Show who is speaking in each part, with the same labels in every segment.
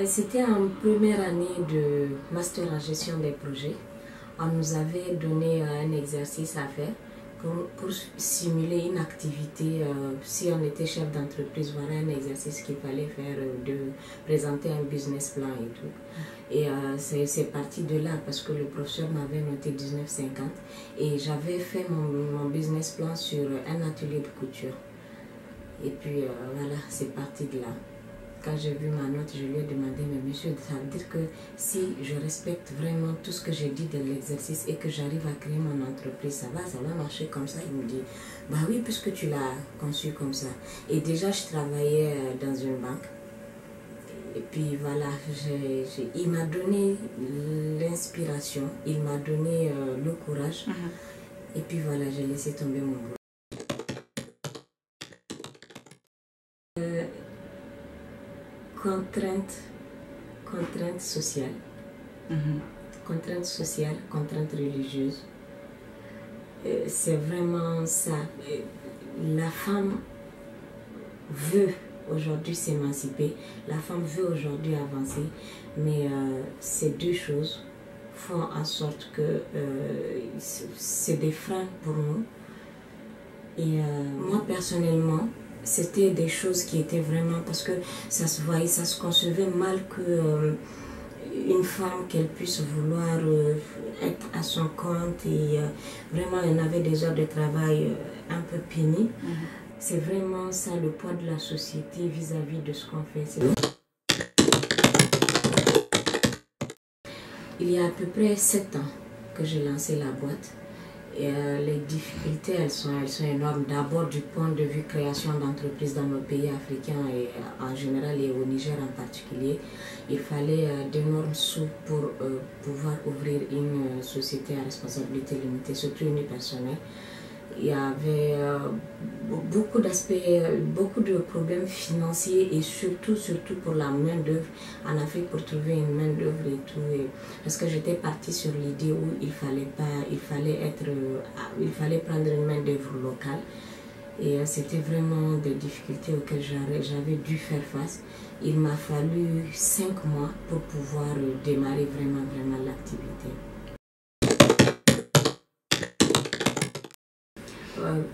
Speaker 1: C'était en première année de master en gestion des projets. On nous avait donné un exercice à faire pour simuler une activité. Si on était chef d'entreprise, voilà un exercice qu'il fallait faire, de présenter un business plan et tout. Et c'est parti de là parce que le professeur m'avait noté 19,50 et j'avais fait mon business plan sur un atelier de couture. Et puis voilà, c'est parti de là. Quand j'ai vu ma note, je lui ai demandé, mais monsieur, ça veut dire que si je respecte vraiment tout ce que j'ai dit de l'exercice et que j'arrive à créer mon entreprise, ça va marcher comme ça? Il me dit, bah oui, puisque tu l'as conçu comme ça. Et déjà, je travaillais dans une banque. Et puis voilà, il m'a donné l'inspiration, il m'a donné le courage. Et puis voilà, j'ai laissé tomber mon boulot. Contraintes sociales, contraintes sociales, contraintes religieuses. C'est vraiment ça. La femme veut aujourd'hui s'émanciper, la femme veut aujourd'hui avancer, mais ces deux choses font en sorte que c'est des freins pour nous. Et moi personnellement, c'était des choses qui étaient vraiment, parce que ça se voyait, ça se concevait mal que une femme, qu'elle puisse vouloir être à son compte et vraiment elle avait des heures de travail un peu pénibles. C'est vraiment ça le poids de la société vis-à-vis de ce qu'on fait. Il y a à peu près 7 ans que j'ai lancé la boîte. Et les difficultés, elles sont énormes. D'abord du point de vue création d'entreprises dans nos pays africains et en général et au Niger en particulier. Il fallait d'énormes sous pour pouvoir ouvrir une société à responsabilité limitée, surtout unipersonnelle. Il y avait beaucoup d'aspects, beaucoup de problèmes financiers et surtout pour la main d'œuvre en Afrique, pour trouver une main d'œuvre et tout. Parce que j'étais partie sur l'idée où il fallait prendre une main d'œuvre locale. Et c'était vraiment des difficultés auxquelles j'avais dû faire face. Il m'a fallu 5 mois pour pouvoir démarrer vraiment l'activité.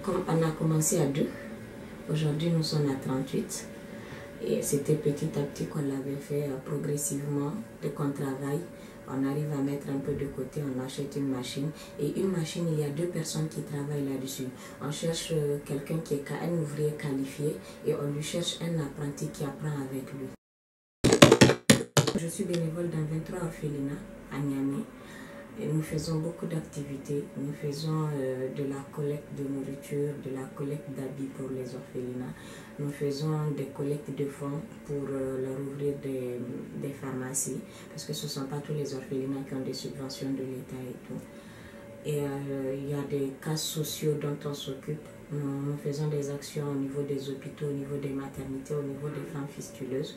Speaker 1: Comme on a commencé à 2, aujourd'hui nous sommes à 38 et c'était petit à petit qu'on l'avait fait progressivement, dès qu'on travaille, on arrive à mettre un peu de côté, on achète une machine et une machine, il y a 2 personnes qui travaillent là-dessus. On cherche quelqu'un qui est un ouvrier qualifié et on lui cherche un apprenti qui apprend avec lui. Je suis bénévole dans 23 orphelinats à Niamey. Et nous faisons beaucoup d'activités. Nous faisons de la collecte de nourriture, de la collecte d'habits pour les orphelinats. Nous faisons des collectes de fonds pour leur ouvrir des pharmacies, parce que ce ne sont pas tous les orphelinats qui ont des subventions de l'État et tout. Et il y a des cas sociaux dont on s'occupe. Nous faisons des actions au niveau des hôpitaux, au niveau des maternités, au niveau des femmes fistuleuses.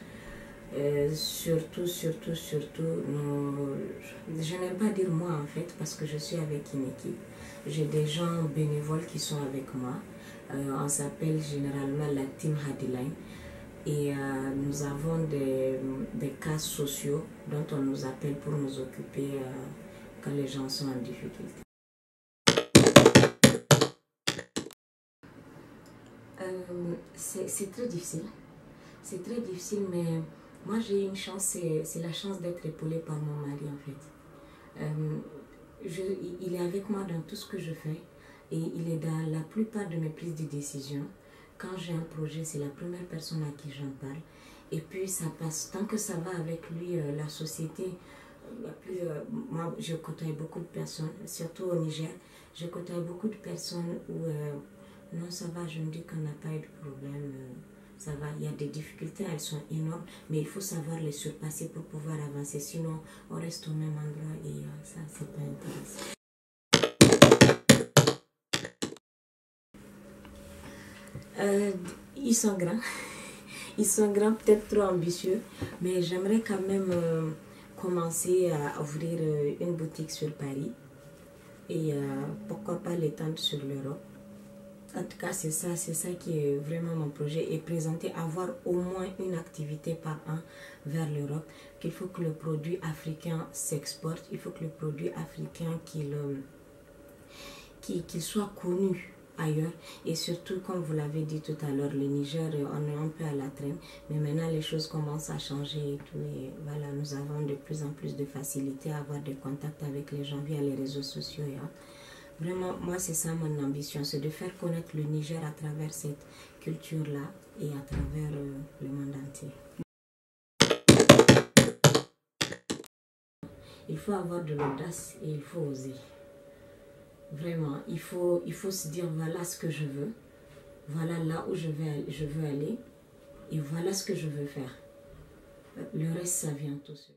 Speaker 1: Surtout, je n'aime pas dire moi en fait, parce que je suis avec une équipe. J'ai des gens bénévoles qui sont avec moi. On s'appelle généralement la team Hadiline. Et nous avons des cas sociaux dont on nous appelle pour nous occuper quand les gens sont en difficulté. C'est très difficile. C'est très difficile, mais moi j'ai une chance, c'est la chance d'être épaulée par mon mari en fait. Il est avec moi dans tout ce que je fais et il est dans la plupart de mes prises de décision. Quand j'ai un projet, c'est la première personne à qui j'en parle. Et puis ça passe, tant que ça va avec lui, la société, moi je côtoie beaucoup de personnes, surtout au Niger, je côtoie beaucoup de personnes où non ça va, je me dis qu'on n'a pas eu de problème. Ça va, il y a des difficultés, elles sont énormes, mais il faut savoir les surpasser pour pouvoir avancer, sinon on reste au même endroit et ça, c'est pas intéressant. Ils sont grands, peut-être trop ambitieux, mais j'aimerais quand même commencer à ouvrir une boutique sur Paris et pourquoi pas l'étendre sur l'Europe. En tout cas, c'est ça qui est vraiment mon projet, et présenter, avoir au moins une activité par an vers l'Europe, qu'il faut que le produit africain s'exporte, il faut que le produit africain qu'il soit connu ailleurs, et surtout, comme vous l'avez dit tout à l'heure, le Niger, on est un peu à la traîne, mais maintenant les choses commencent à changer et tout, et voilà, nous avons de plus en plus de facilité à avoir des contacts avec les gens via les réseaux sociaux et autres. Vraiment, moi, c'est ça mon ambition, c'est de faire connaître le Niger à travers cette culture-là et à travers le monde entier. Il faut avoir de l'audace et il faut oser. Vraiment, il faut se dire, voilà ce que je veux, voilà là où je veux aller, et voilà ce que je veux faire. Le reste, ça vient tout seul.